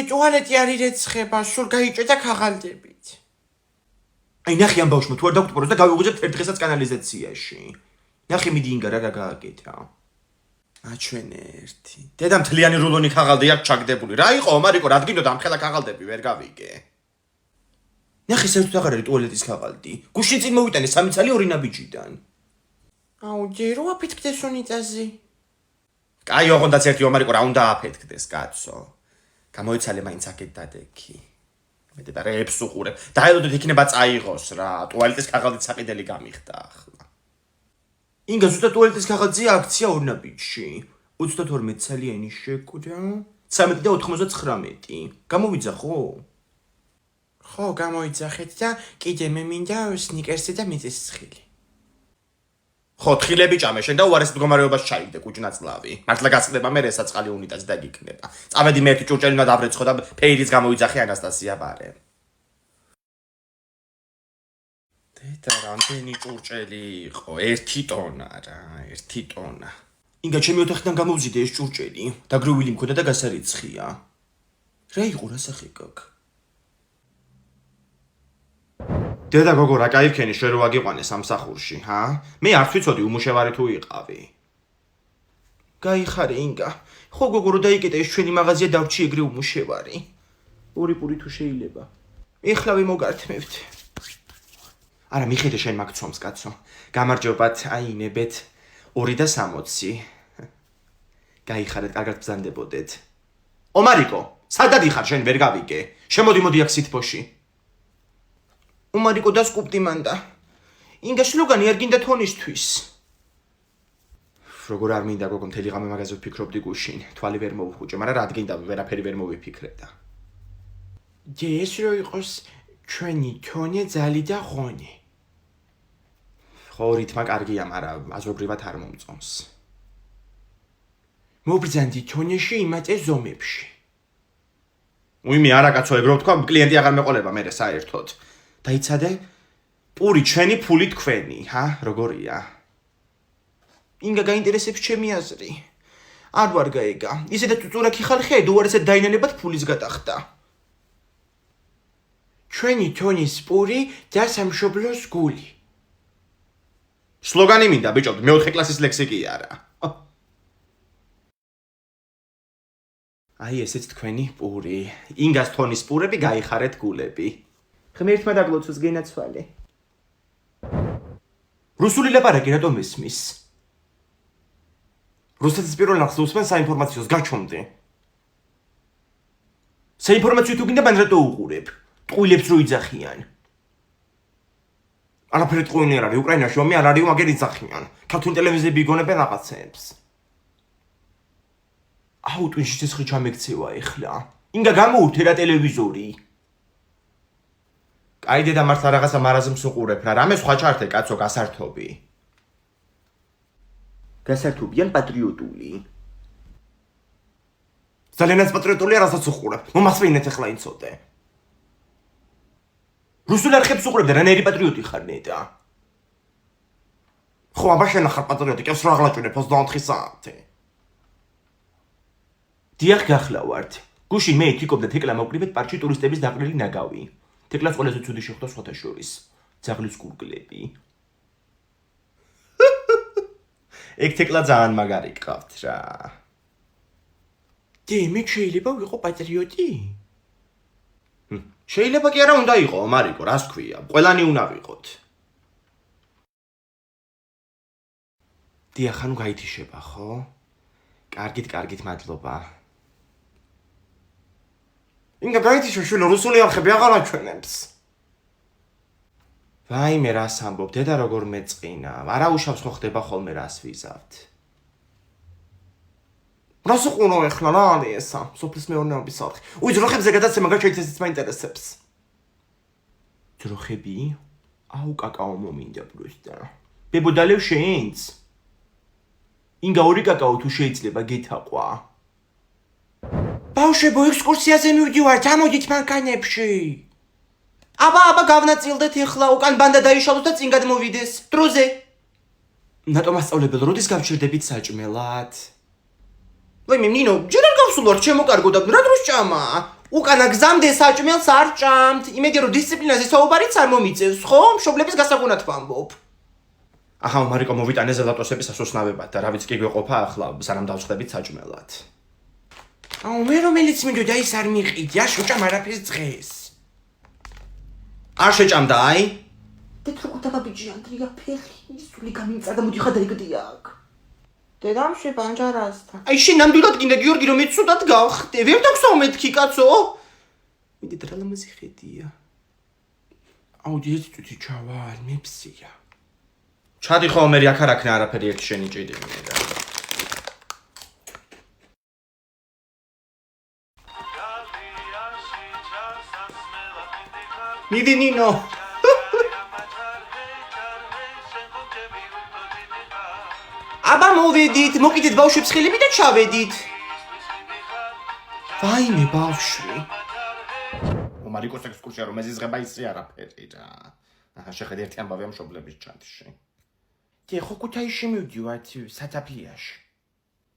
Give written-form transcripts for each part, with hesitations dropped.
ტუალეტი არ ირეცხება, სულ გაიჭე და ქაღალდებით. აი ნახე ამ ბავშვმა თუ არ დაგვტყუროს და გავიღვიძებთ ერთ დღესაც კანალიზაციაში. ნახე მიდი ინგა რა გააკეთა. აჩვენ ერთი. დედა მთლიანი რულონი ქაღალდი აქვს ჩაგდებული. რა იყო მარიკო, რა დგინდოდა ამ ხელა ქაღალდები ვერ გავიგე. ნახე საერთოდ აღარ არის ტუალეტის ქაღალდი. გუშინ წინ მოვიტანე 3 წელი ორი ნაბიჯიდან. აუ ჯერო აფეთქდეს უნიტაზი. კაი ოღონდაც ერთი მარიკო რა უნდა აფეთქდეს კაცო. გამოიცალე მაინც აქეთ დადექი. მე და რეებს უყურებ. დაელოდეთ იქნება წაიღოს რა. ტუალეტის ქაღალდით საყიდელი გამიხდა ახლა. ინგა ზუსტად ტუალეტის ქაღალდზე აქცია ორ ნაბიჯში. 32 ცალიანი შეკვდა 13 და 99. გამოვიძახ ხო? ხო, გამოიძახეთ და კიდე მე მინდა სნიკერსი და მიწისცხილი. ხო, თხილები ჭამე შენ და უარეს მდგომარეობას ჩაიგდე კუჭნაწლავი. მართლა გასწდება მე რესაწყალი უნიტაზი დაგიქნება. წავედი მე ერთი ჭურჭელი უნდა დავრეცხო და ფეირიც გამოიძახე ანასტასია ბარე. დედა რამდენი ჭურჭელი იყო? 1 ტონა რა, 1 ტონა. ინგა ჩემი ოთახიდან გამოვზიდე ეს ჭურჭელი. დაგროვილი მქონდა და გასარიცხია. რა იყო რა სახე გაქვს? დედა გოგო რა кайფქენი შენ რო აგიყვანე სამსახურში, ჰა? მე არ ვიცოდი უმუშევარი თუ იყავი. გაიხარე ინგა. ხო გოგო რო დაიკეტე ეს ჩვენი მაღაზია დავრჩი ეგრე უმუშევარი. ორი პური თუ შეიძლება. ეხლა ვიმოგართმევთ. არა მიხედე შენ მაგცომს კაცო. გამარჯობათ, აინებეთ 2.60. გაიხარეთ, კარგად ბრძანდებოდეთ. ომარიკო, სადად იხარ შენ ვერ გავიგე? შემოდი მოდი აქ სითბოში. უმარიკო დასკუპტი მანდა. ინგა შლოგანი არ გინდა თონისთვის. როგორ არ მინდა გოგო მთელი ღამე მაგაზე ვფიქრობდი გუშინ. თვალი ვერ მოვუხუჭე, მაგრამ რა დგინდა ვერაფერი ვერ მოვიფიქრე და. ეს რო იყოს ჩვენი თონე ძალი და ღონე. ხო რითმა კარგია, მაგრამ აზრობრივად არ მომწონს. მობრძანდი თონეში იმატე ზომებში. უიმე არა კაცო, ეგრე ვთქვა, კლიენტი აღარ მეყოლება მე საერთოდ. დაიცადე? პური ჩვენი ფული თქვენი, ჰა? როგორია? ინგა გაინტერესებს ჩემი აზრი. არ ვარ გაიგა. ისედაც უწურაკი ხალხია, უარესად დაინანებად ფულის გადახდა. ჩვენი თონის პური და სამშობლოს გული. სლოგანი მინდა ბიჭო, მე 4 კლასის ლექსიკი არა. აი ესეც თქვენი პური. ინგას თონის პურები გაიხარეთ გულები. ღმერთმა დაგლოცოს გენაცვალე. რუსული ლაპარაკი რატომ ესმის? რუსეთის პირველ ნახს უსმენ საინფორმაციოს გაჩვენდი. საინფორმაციო თუ გინდა მან რატო უყურებ? ტყუილებს რო იძახიან. არაფერი ტყუილი არ არის უკრაინაში, ომი არ არის, მაგერ იძახიან. ქართული ტელევიზიები იგონებენ რაღაცებს. აუ ტვინში ცეცხლი ჩამექცევა ეხლა. ინგა გამოურთე რა ტელევიზორი. აი დედა მართლა რაღაცა მარაზმს უყურებ რა, რამე სხვა ჩართე კაცო გასართობი. გასართობი ან პატრიოტული? ძალიანაც პატრიოტულია, რასაც უყურებ. მომასვენეთ ახლა ინცოდე. რუსულ არხებს უყურებ და რანაირი პატრიოტი ხარ ნეტა? ხო, აბა შენ ხარ პატრიოტი, კებს რა აღლაჭუნებ 24 საათი. დიახ გახლავართ. გუშინ მე ეთიკობ და თეკლა მოვკრიბეთ პარკში ტურისტების დაყრილი ნაგავი. თეკლას ყველაზე ცუდი შეხვდა სხვათა შორის. ძაღლის გურგლები. ეგ თეკლა ძალიან მაგარი გყავთ რა. მე შეიძლება ვიყო პატრიოტი? შეიძლება კი არა უნდა იყო, მარიკო, რას ქვია? ყველანი უნდა ვიყოთ. დიახ, ანუ გაითიშება, ხო? კარგით, მადლობა. ინგა გაითიშო შენ რუსული არხები აღარ აჩვენებს. ვაიმე რას ამბობ, დედა როგორ მეწყინა. არა უშავს ხო ხდება ხოლმე რას ვიზავთ. რას უყურო ეხლა რა არის ესა? სოფლის მეურნეობის არხი. უი ძროხებზე გადაცემა გაჩვენეთ ესეც მაინტერესებს. ძროხები? აუ კაკაო მომინდა პროსტა. ბებოდალევ შენც? ინგა ორი კაკაო თუ შეიძლება გეთაყვა. ბავშვებო, ექსკურსიაზე მივდივართ, ამოდით მანქანებში. აბა გავნაწილდეთ ეხლა, უკან ბანდა დაიშალოთ და წინ გადმოვიდეს. დროზე. ნატო მასწავლებელ როდის გავჩერდებით საჭმელად? ვაიმე ნინო, ჯერ არ გავსულ ვარ ჩემო კარგო და რა დროს ჭამა? უკანა გზამდე საჭმელს არ ჭამთ. იმედი რომ დისციპლინაზე საუბარიც არ მომიწევს, ხო? მშობლების გასაგონად ვამბობ. აჰა, მარიკო მოვიტანე ზედატოსების ასოსნავებად და რავიც კი გვეყოფა ახლა, სანამ დავსხდებით საჭმელად. აუ, მე რომელიც მინდოდა ის არ მიყიდი, არ შეჭამ არაფერს დღეს. არ შეჭამდა, აი? დედ როგორ დაბაბიჯი ანდრია ფეხი, სული გამიმწა და მოდი ხადაიგდი აქ. დედამ შებანჯარასთან. აი შენ ნამდვილად გინდა გიორგი რომ ეცუდად გავხდე. ვერ დაგსაო მეთქი კაცო. მიდი დრალამაზი ხედია. აუ ერთი თვითი ჩავალ, მეფსია. ჩადი ხო მე აქ არ აქნა არაფერი ერთი შენი ჭიდი მინდა. მიდი ნინო. აბა მოვედით, მოკიდეთ ბავშვებს ხელები და ჩავედით. ვაიმე ბავშვი. მარიკოს ექსკურსია რომ ეზიზღება ისე არაფერი რა. აჰა, შეხედე ერთი ამბავია მშობლების ჩანთში. ხო ქუთაისში მივდივართ სათაფლიაში.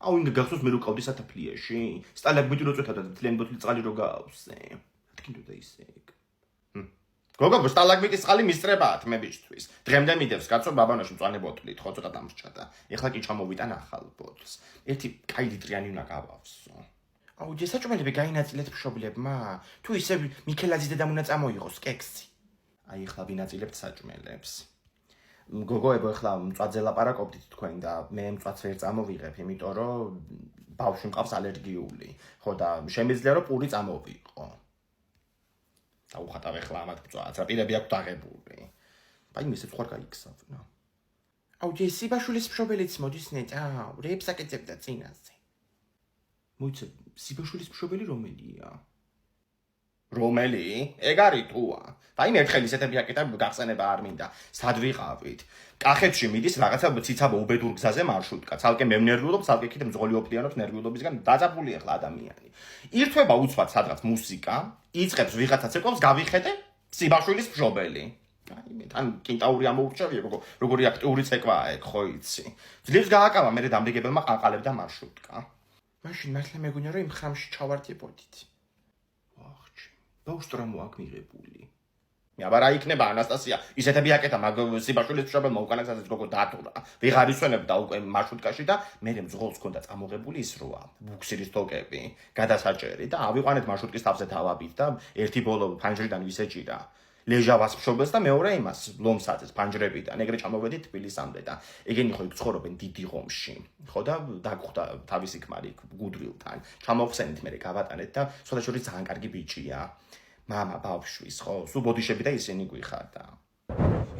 აუ ინგა გახსოვს მე რო ყავდი სათაფლიაში. სტალაგმიტი რო წვეთავდა და თლიანი ბოთლი წყალი რო გავსე. თქინდოდა ისე. გოგო სტალაგმიტის წყალი მისწრებათ მებისთვის. დღემდე მიდევს კაცო ბაბანოში მწვანე ბოთლით, ხო ცოტა დამრჩა. ეხლა კი ჩამოვიტან ახალ ბოთლს. ერთი კაი ლიტრიანი უნდა გავავსო. აუ ჯესაჭმელები გაინაწილეთ მშობლებმა. თუ ისე მიქელაძის დედამ უნდა წამოიღოს კექსი. აი ეხლა ვინაწილებთ საჭმელებს. გოგოებო ეხლა მწვაძე ლაპარაკობდით თქვენ და მე მწვადს ვერ წამოვიღებ, იმიტომ რომ ბავშვი მყავს ალერგიული. ხო და შემიძლია რომ პური წამოვიყო. დაუხატავ ეხლა ამათ მწვადს, რა პირები აქვს დაღებული. აი მისეც ხوار გაიქსავნა. აუ ჯესი ბაშულის მშობელიც მოდის ნეტა, რეებს აკეთებდა წინაზე. მოიცა სიბაშულის მშობელი რომელია? რომელი? ეგ არის თუა. აი მე ერთხელ ისეთები აკეთა გახსენება არ მინდა. სად ვიყავით? კახეთში მიდის რაღაცა ციცაბო უბედურ გზაზე მარშრუტკა. ცალკე მე ნერვიულობ, ცალკე კიდე მძღოლი ოფლიანობს ნერვიულობისგან დაძაბული ახლა ადამიანი. ირთვება უცბად სადღაც მუსიკა, იწყებს ვიღაცა ცეკვავს, გავიხედე სიბაშვილის მშობელი. აი მე თან კენტაური ამოურჩევია, როგორი აქტიური ცეკვაა ეგ, ხო იცი. ძლივს გააკავა მე დამდეგებელმა ყანყალებდა მარშრუტკა. მაშინ მართლა მეგონა რომ იმ ხრამში ჩავარდებოდით. ბავშვს რა მოაქვს მიღებული? მე აბა რა იქნება ანასტასია, ისეთები აკეთა მაგ სიბაშვილის მშობელმა უკანა გზაზე გოგო დათურა. ვიღარ ისვენებდა უკვე მარშრუტკაში და მე მძღოლს ჰქონდა წამოღებული ის როა, ბუქსირის თოკები, გადასაჭერი და ავიყვანეთ მარშრუტკის თავზე თავაბით და ერთი ბოლო ფანჯრიდან ვისეჭირა. ლეჟავას მშობელს და მეორე იმას ლომსაძეს ფანჯრებიდან. ეგრე ჩამოვედით თბილისამდე და ეგენი ხო იქ ცხოვრობენ დიდი ღომში. ხო და დაგხვდა თავისი ქმარი გუდრილთან. ჩამოვხსენით მე გავატანეთ და სხვადასხვა ძალიან კარგი ბიჭია. მამა ბავშვის ხო, სულ ბოდიშები და ისინი გვიხარდა.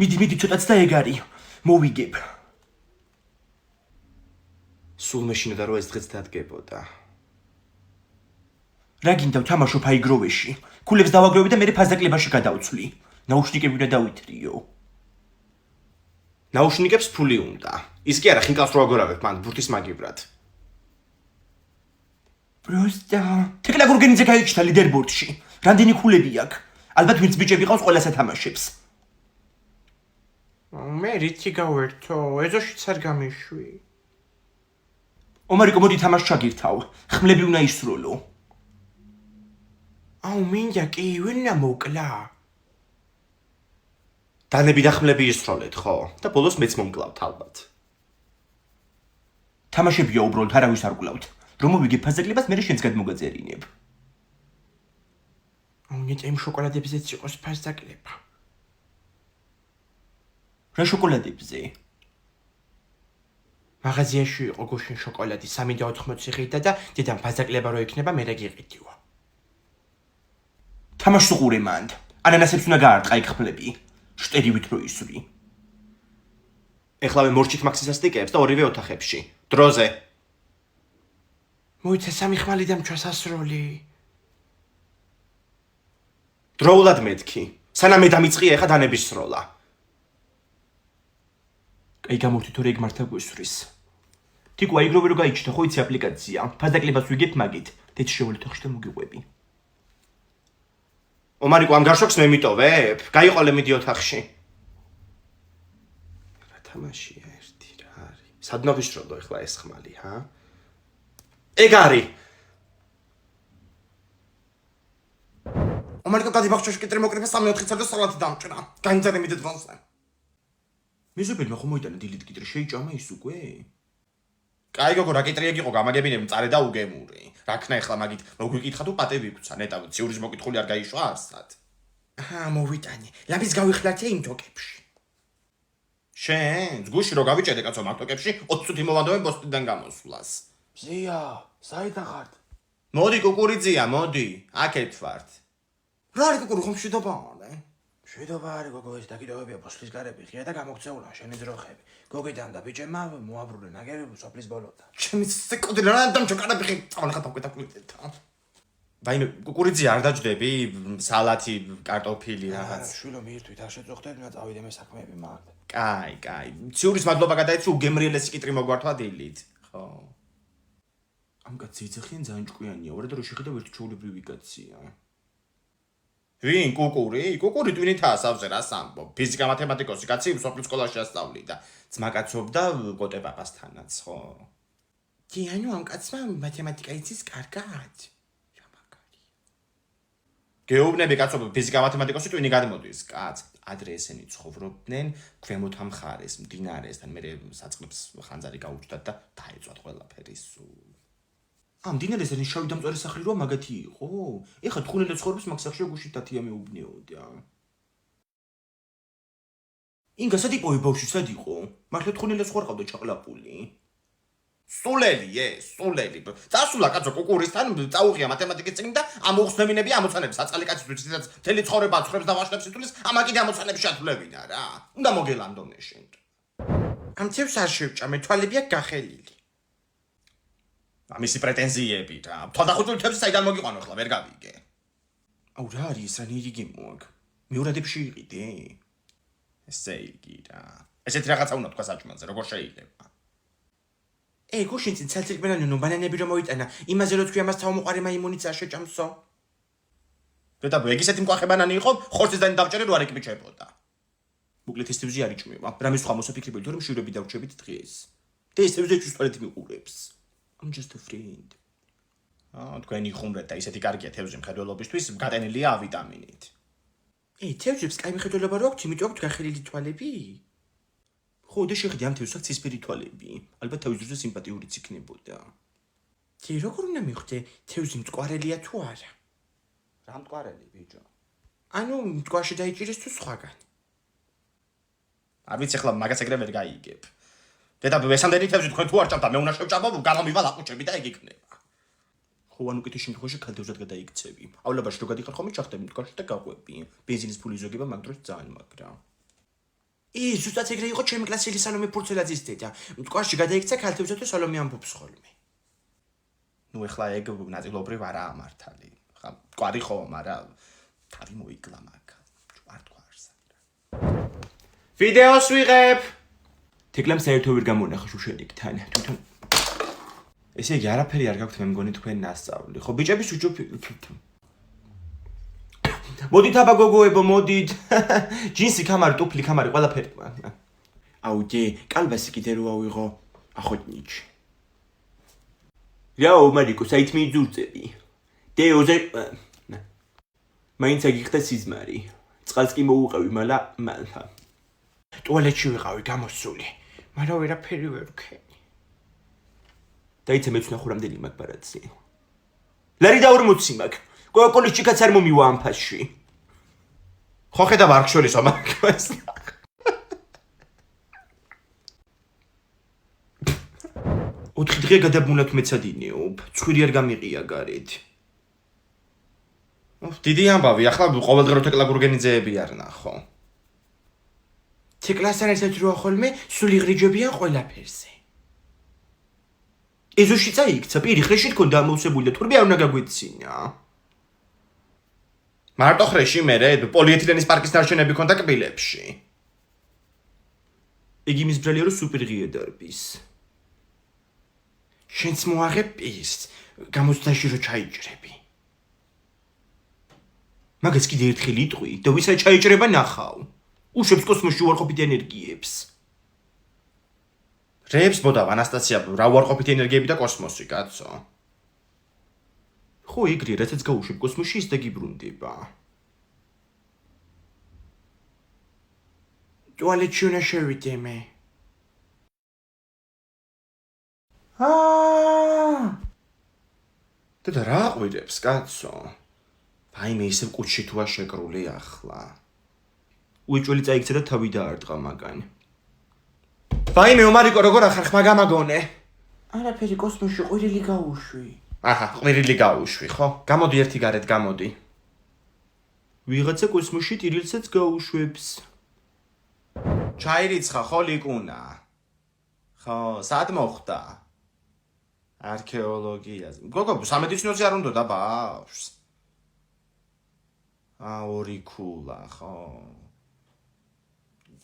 მიდი ცოტაც და ეგ არის. მოვიგებ. სულ მეშინოდა რომ ეს დღეც დადგებოდა. რა გინდა ვთამაშობ აიგროვეში? ქულებს დავაგროვებ და მე ფაზაკლებაში გადავცვლი. ნაუშნიკები უნდა დავითრიო. ნაუშნიკებს ფული უნდა. ის კი არა, ხინკალს რო აგორავებ მან ბურთის მაგივრად. პროსტა. თეკლა გურგენიძე გაიჩნდა ლიდერბორდში. რამდენი ქულები აქვს? ალბათ ვინც ბიჭები ყავს ყველა სათამაშებს. მე რითი გავერთო, ეზოშიც არ გამიშვი. ომარიკო მოდი თამაშ ჩაგირთავ. ხმლები უნდა ისროლო. აუ მინდა კი ვინა მოკლა. დანები და ხმლები ისროლეთ, ხო? და ბოლოს მეც მომკლავთ ალბათ. თამაშებია უბრალოდ არავის არ გკლავთ. რომ მოვიგებ ფაზაკლებას, მე შენს გადმოგაწერინებ. აუ ნეტა იმ შოკოლადებზეც იყოს ფაზაკლება. რა შოკოლადებზე? მაღაზიაში იყო გუშინ შოკოლადი 3.80 ღირდა და დედამ ფაზაკლება რო იქნება მე რა გიყიდიო. თამაშს უყურე მანდ. ანანასებს უნდა გაარტყა იქ ხმლები. შტერივით რო ისვრი. ეხლა მე მორჩით მაქსის ასტიკებს და ორივე ოთახებში. დროზე. მოიცა სამი ხმალი დამჩვას ასროლი. დროულად მეთქი. სანამ მე დამიწყია ეხა დანების სროლა. კაი გამოვთი თორე ეგ მართა გვესვრის. თიკო აიგროვე რო გაიჩნდა ხო იცი აპლიკაცია. ფაზაკლებას ვიგებ მაგით. დეც შევოლი თოხში და მოგიყვები. ომარიკო ამ გარშოქს მე მიტოვებ? გაიყოლე მიდი ოთახში. რა თამაშია ერთი რა არის? სადნო ვისროლო ეხლა ეს ხმალი, ჰა? ეგ არის. ომარიკა გადიბახშოში კიტრი მოკრიფა 3-4 და სალათი დამჭრა. განიძარი მიდეთ ვალზე. მეზობელმა ხომ მოიტანა დილით კიტრი შეიჭამა ის უკვე? კაი გოგო რა კიტრია გიყო გამაგებინები მწარე და უგემური. რა ქნა ეხლა მაგით მოგვიკითხა თუ პატევი გუცა ნეტა ციურის მოკითხული არ გაიშვა არსად. მოვიტანე. ლამის გავიხლათე იმ თოკებში. შენ ზგუში რო გავიჭედე კაცო მაგ თოკებში 20 წუთი მოვანდოვე ბოსტიდან გამოსვლას. ზია, საიდან ხართ? მოდი კუკურიძია, მოდი. აქეთ ვართ. რა არის კუკური ხომ შედობაა? შვიდობა არის გოგო ეს დაკიდოებია ბოსლის გარები ღია და გამოგწეულა შენი ძროხები. გოგიდან და ბიჭებმა მოაბრუნე ნაგებები სოფლის ბოლოდან. ჩემი სეკონდი რა დამჭო კარაფიხი წავნა ხატავკეთაკույთა. ვაიმე კუკურიძია არ დაჯდები სალათი კარტოფილი რაღაც. შვილო მიირთვით არ შეწუხდეთ და წავიდე მე საქმეები მაგ. კაი. ციურის მადლობა გადაეცი უგემრიელესი კიტრი მოგვართვა დილით. ხო. ამ კაცი იძახიან ძალიან ჭკვიანია, ვარ და რო შეხედავ ერთ ჩაულებრივი კაცია. ვინ კუკური? კუკური ტვინითაა სავზე რა სამბო. ფიზიკა მათემატიკოსი კაცი სოფლის სკოლაში ასწავლიდა. ძმაკაცობდა კოტე პაპასთანაც, ხო? კი, ანუ ამ კაცმა მათემატიკა იცის კარგად. რა მაგარია. გეუბნები კაცო, ფიზიკა მათემატიკოსი ტვინი გადმოდის, კაც. ადრე ესენი ცხოვრობდნენ ქვემოთ ამ ხარეს, მდინარესთან, მე საწყლებს ხანძარი გაუჩნდათ და დაეწვათ ყველაფერი სულ. ამ დინერესენი შავი დამწვარი სახლი როა მაგათი იყო? ეხა თხუნელე ცხოვრობს მაგ სახლში გუშინ დათია მეუბნეოდა. ინგა სად იყო ბავშვი სად იყო? მართლა თხუნელე სხვა ყავდა ჩაყლაპული. სულელი, სულელი. წასულა კაცო კუკურისთან, წაუღია მათემატიკის წიგნი და ამ უხსნებინები ამოცანებს აწყალი კაცის ვისაც მთელი ცხოვრება აცხრებს და ვაშლებს ითulis, ამა კიდე ამოცანებს შეათვლებინა რა. უნდა მოგელანდონე შენ. ამ თევს არ შევჭამე, თვალები აქვს გახელილი. ამისი პრეტენზიები რა. თვალდახუთული თევზი საიდან მოგიყვანო ახლა ვერ გავიგე. აუ რა არის ეს რა ნირი გემოაგ? მეორადებში იყიდე? ესე იგი რა. ესეთი რაღაცა უნდა თქვა საჭმელზე, როგორ შეიძლება? გუშინ წინ ცალცილკმენანი ბანანები რომ მოიტანა, იმაზე რომ თქვი ამას თავმოყარი მაიმუნიც არ შეჭამსო. დედაბო, ეგ ისეთი მკვახე ბანანი იყო, ხორცისდანი დავჭერე რო არ ეკიბიჭებოდა. მოკლედ ეს თევზი არ იჭმება. რამის სხვა მოსაფიქრებელი რომ შვიდები დავჭებით დღეს. და ეს თევზი ეჭვის ტუალეტი მიყურებს. I'm just a friend. თქვენი ხუმრეთ და ისეთი კარგია თევზი მხედველობისთვის, გატენილია ავიტამინით. თევზებს კაი მხედველობა რო აქვს, იმიტომ აქვს გახელილი თვალები? ხო, და შეხედე ამ თევზს აქვს ცისფერი თვალები. ალბათ თავისუფლად სიმპათიურიც იქნებოდა. კი, როგორ უნდა მიხვდე, თევზი მწკვარელია თუ არა? რა მწკვარელი, ბიჭო? ანუ მწკვარში დაიჭირეს თუ სხვაგან? არ ვიცი ახლა მაგას ეგრე ვერ გაიგებ. დედაბო, ესამდენი თევზი თქვენ თუ არ ჭამთ და მე უნდა შევჭამო, გამომივალ აყუჩები და ეგ იქნება. ხო, ანუ კითხვის შემთხვევაში ხალთევზად გადაიქცევი. აულებაში რო გადიხარ ხოლმე ჩახტები მტკვარში და გაყვები. ბენზინის ფული ზოგება მაგ დროს ძალიან მაგრა. ზუსტად ეგრე იყო ჩემი კლასელი სალომე ფურცელაძის დედა. მტკვარში გადაიქცა ხალთევზად და სალომე ამბობს ხოლმე. ნუ ეხლა ეგ ნაწილობრივ არაა მართალი. ხა მტკვარი ხო, მაგრამ თავი მოიგლა მაგ. არ თქვარს. ვიდეოს ვიღებ. თეკლამ საერთოდ ვერ გამონახა შუშელიკთან. თვითონ ესე იგი არაფერი არ გაქვთ მე მგონი თქვენ ნასწავლი. ხო ბიჭების უჯოფი. მოდით აბა გოგოებო, მოდით. ჯინსი კამარი, ტუფლი კამარი, ყველაფერი. აუ დი, კალბასი კიდე რო ავიღო ახოტნიჩი. რაო მარიკო, საით მიძურწები. დე ოზე მაინც აგიხდა სიზმარი. წყალს კი მოუყევი, მაგრამ ტუალეტში ვიყავი გამოსული. მაგრამ ვერაფერი ვერ ვქენი. დაიცე მეც ვნახო რამდენი მაგ ბარათი. ლარი და 40 მაგ. კოკოლის ჭიქაც არ მომივა ამ ფასში. ხო ხედავ არ გშორისო მაგას. ოთხი დღე გადაბმულად მეცადინეობ. ცხვირი არ გამიყია გარეთ. დიდი ამბავი, ახლა ყოველდღე რო თეკლა გურგენიძეები არ ნახო. თეკლასთან ერთად როა ხოლმე სული ღრიჯებიან ყველაფერზე. ეზოში წაიქცა, პირი ხრეში თქონდა ამოვსებული და თურმე არ უნდა გაგვეცინა. მარტო ხრეში მერე პოლიეთილენის პარკის ნარჩენები ქონდა კბილებში. იგი მის ბრალია რომ სუპერ ღია დარბის. შენც მოაღებ პირს, გამოცდაში რო ჩაიჭრები. მაგას კიდე ერთხელ იტყვი და ვისაც ჩაიჭრება ნახავ. უშვებს კოსმოსში უარყოფით ენერგიებს. რეებს ბოდა ანასტასია რა უარყოფით ენერგიები და კოსმოსი, კაცო. ხო ეგრე, რაცაც გაუშვებ კოსმოსში, ის დაგიბრუნდება. ტუალეტში უნდა შევიდე მე. და რა ყვირებს, კაცო? ვაიმე, ისევ კუჩში თუა შეკრული ახლა. უეჭველი წაიქცა და თავი დაარტყა მაგან. ვაიმე, ომარიკო, როგორ ახარ ხმა გამაგონე? არაფერი, კოსმოსში ყვირილი გაუშვი. აჰა, ყვირილი გაუშვი, ხო? გამოდი ერთი გარეთ, გამოდი. ვიღაცა კოსმოსში ტირილსაც გაუშვებს. ჩაირიცხა, ხო ლიკუნა? ხო, სად მოხდა? არქეოლოგიაზე. გოგო, სამედიცინოზე არ უნდა და ბავშვს. ორი ქულა, ხო.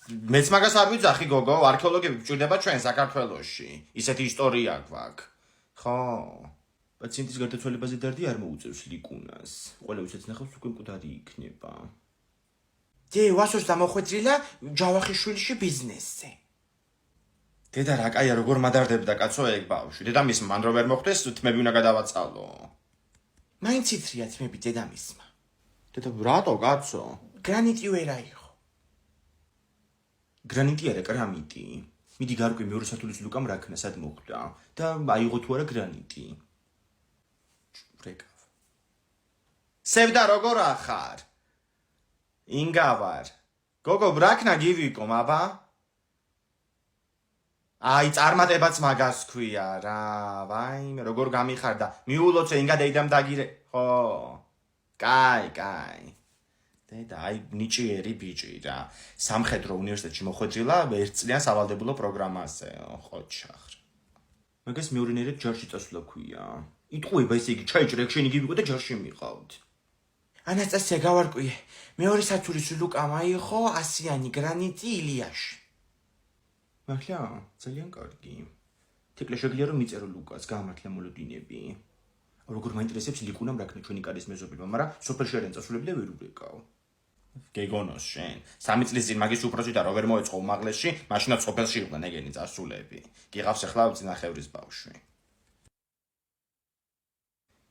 მეც მაგას არ ვიძახი, გოგო, არქეოლოგები გვჭირდება ჩვენ საქართველოში. ისეთი ისტორია გვაქვს. ხო. პაციენტის გარდაცვალებაზე დარდი არ მოუწევს ლიკუნას. ყველა ვისაც ნახავს უკვე მკვდარი იქნება. ვასოს დამოხვეწილა ჯავახიშვილში ბიზნესზე. დედა რა კაია როგორ მადარდებდა კაცო ეგ ბავშვი. დედამისმა მან რო ვერ მოხდეს, თმები უნდა გადავაცალო. მაინც ითრია თმები დედამისმა. დედა რატო კაცო? გრანიტი ვერ აიღო. გრანიტი არა კრამიტი. მიდი გარკვი მეორე სართულის ლუკამ რაქნა სად მოხვდა და აიღო თუ არა გრანიტი. ბრეკავ. სევდა როგორ ახარ? ინგავარ. გოგო ბრაქნა გივიკო, აბა? აი, წარმატებაც მაგას ქვია რა. ვაიმე, როგორ გამიხარდა. მიულოცე ინგა დეიდამ დაგირე. ხო. კაი. დედა, აი, ნიჭიერი ბიჭი რა. სამხედრო უნივერსიტეტში მოხვედრილა ერთწლიან სავალდებულო პროგრამაზე, ხოჩახ. მაგას მეორენერად ჯარში წასვლა ქვია. იტყუება ესე იგი, ჩაიჭრე, შენი გივიყო და ჯარში მიყავთ. ანასტასია გავარკვიე. მეორე სართულის ლუკამ აიღო 100-იანი გრანიტი ილიაში. მართლა, ძალიან კარგი. თეკლე შეგვიძლია რომ მიწერო ლუკას, გამართლა მოლოდინები. როგორ მაინტერესებს ლიკუნამ რაქნა ჩვენი კარის მეზობლება, მაგრამ სოფელში არიან წასულები და ვერ ურეკავ. გეგონოს შენ. 3 წლის წინ მაგის უპროჭი და რო ვერ მოეწყო უმაღლესში, მაშინაც სოფელში იყვნენ ეგენი წასულები. გიღავს ახლა წინახევრის ბავშვი.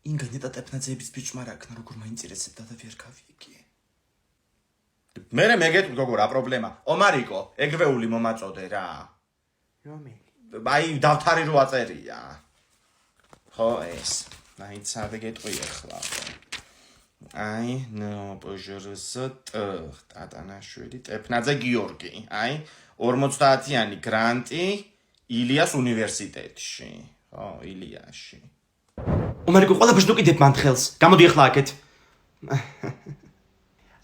ინგანეტა ტეპნაძეების ბიჭმა რაქნა როგორ მაინტერესებდა და ვერ გავიგე. მერე მეგეთქვი გოგო რა პრობლემა? ომარიკო, ეგრვეული მომაწოდე რა. რომელი? აი დავთარი რო აწერია. ხო ეს. მაინც არ გეტყვი ახლა. აი, ნო, პოჟორსო ტატანაშვილი, ტეფნაძე გიორგი. აი, 50-იანი გრანტი ილიას უნივერსიტეტში. ხო, ილიაში. ომარიკო, ყველა ბჟნუკიდებ მან ხელს. გამოდი ახლა აქეთ.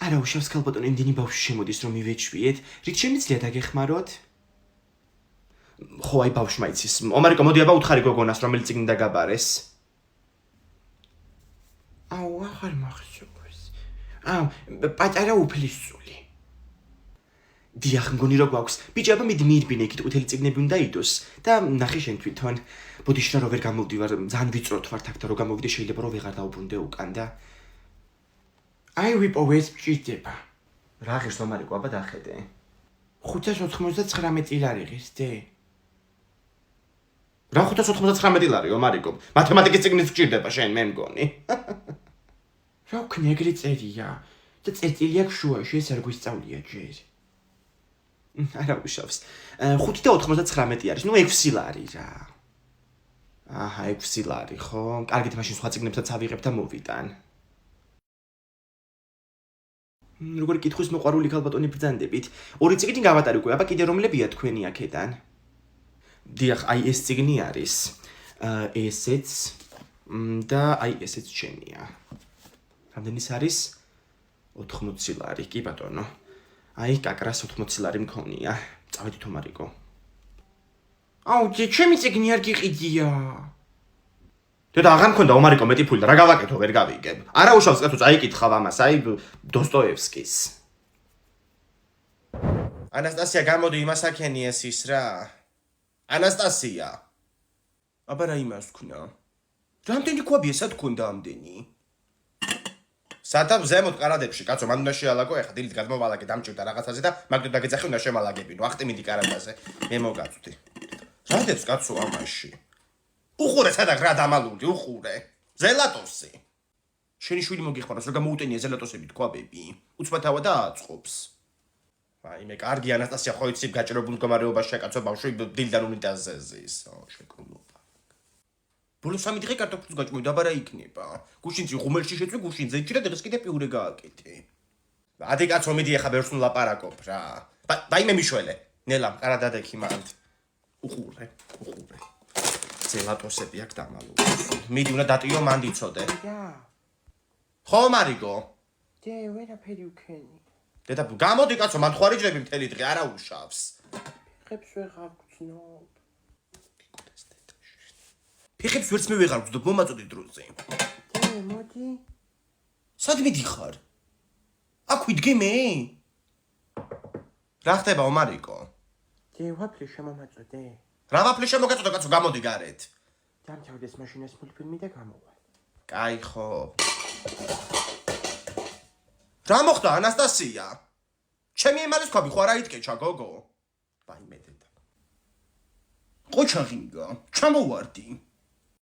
არა უშავს ქალბატონი იმდენი ბავშვი შემოდის რომ მივეჩვიეთ. რით შემიძლია დაგეხმაროთ? ხო, აი ბავშვმა იცის. ომარიკო, მოდი აბა უთხარი გოგონას რომელიც წიგნი დაგაბარეს. აღარ მახსოვს. პატარა უფლისწული. დიახ, მგონი რო გვაქვს. ბიჭი, აბა მიდი მიირბინე იქით ყვითელი წიგნები უნდა იდოს და ნახე შენ თვითონ. ბოდიშნა რო ვერ გამოვდივარ, ძალიან ვიწროთ ვარ თქ და რო გამოვიდე შეიძლება რომ ვეღარ დაუბრუნდე უკან და აი ვიპოვეს ჭირდება. რა ღირს ომარიკო, აბა დახედე. 599 ლარი ღირსდე? რა 599 ლარი ომარიკო? მათემატიკის წიგნიც გჭირდება შენ მე მგონი. რა ვქნი ეგრე წერია და წერტილი აქვს შუაში, ეს არ გვისწავლია ჯერ. არა უშავს. 599 არის, ნუ 6 ლარი რა. აჰა, 6 ლარი, ხო? კარგით, მაშინ სხვა წიგნებსაც ავიღებ და მოვიტან. როგორ კითხვის მოყვარული ქალბატონი ბრძანდებით. 2 წიგნი გავატარე უკვე, აბა კიდე რომლებია თქვენი აქედან? დიახ, აი ეს წიგნი არის. ესეც და აი ესეც ჩემია. რამდენის არის? 80 ლარი, კი ბატონო. აი კაკრას 80 ლარი მქონია. წავედით ომარიკო. ჩემი წიგნი არ გიყიდია. დედა აღარ მქონდა ომარიკო მეტი ფული და რა გავაკეთო ვერ გავიგებ. არა უშავს კაცო, წაიკითხავ ამას, აი დოსტოევსკის. ანასტასია გამოდი იმას აქენი ეს ის რა. ანასტასია. აბა რა იმას ვქნა? რამდენი ქვაბია სად გქონდა ამდენი? სათამ ზემოთ კარადებში, კაცო, მან უნდა შეალაგო, ეხა დილით გადმოვალაგე დამჭირდა რაღაცაზე და მაგდო დაგეძახი უნდა შემალაგებინო. ახტი მიდი კარადაზე. მე მოგაწვდი. რადებს კაცო ამაში? უხურე სადაგ რა დამალული, უხურე. ზელატოსი. შენი შვილი მოგიხმაროს, რომ გამოუტენია ზელატოსები თქვა ბები. უცბათავა და აწყობს. მე კარგი ანასტასია ხო იცი გაჭირებულ მდგომარეობაში შეკაცო ბავშვი დილიდან უნიტაზზე ზის. შეკრულობა. ბოლო 3 დღე კარტოფილს გაჭმევ დაბარა იქნება. გუშინში ღუმელში შეწვი გუშინზე იჭირა დღეს კიდე პიურე გააკეთე. ადი კაცო მიდი ახლა ბევრს ნულაპარაკობ რა. მე მიშველე. ნელა მყარა დადექი მანდ. უხურე. ზელატოსები აქ დამალული. მიდი უნდა დატიო მანდ იცოდე. ხო მარიგო. ვერაფერი ვქენი. დედა გამოდი კაცო მან ხვარი ჯრები მთელი დღე არა უშავს. ფეხებს ვეღარ გწნობ. ფეხებს ვერც მე ვეღარ გწნობ მომაწოდი დროზე. მოდი. სად მიდიხარ? აქ ვიდგე მე? რა ხდება ომარიკო? ვაფლე შემომაწოდე. რა ვაფლე შემოგაწოდა კაცო გამოდი გარეთ. დამთავრდეს მაშინას მულტფილმი და გამოვალ. კაი ხო. რა მოხდა ანასტასია? ჩემი ემალის ქვაბი ხო არა იტკეჩა გოგო? მე დედა. ყოჩაღინგა, ჩამოვარდი.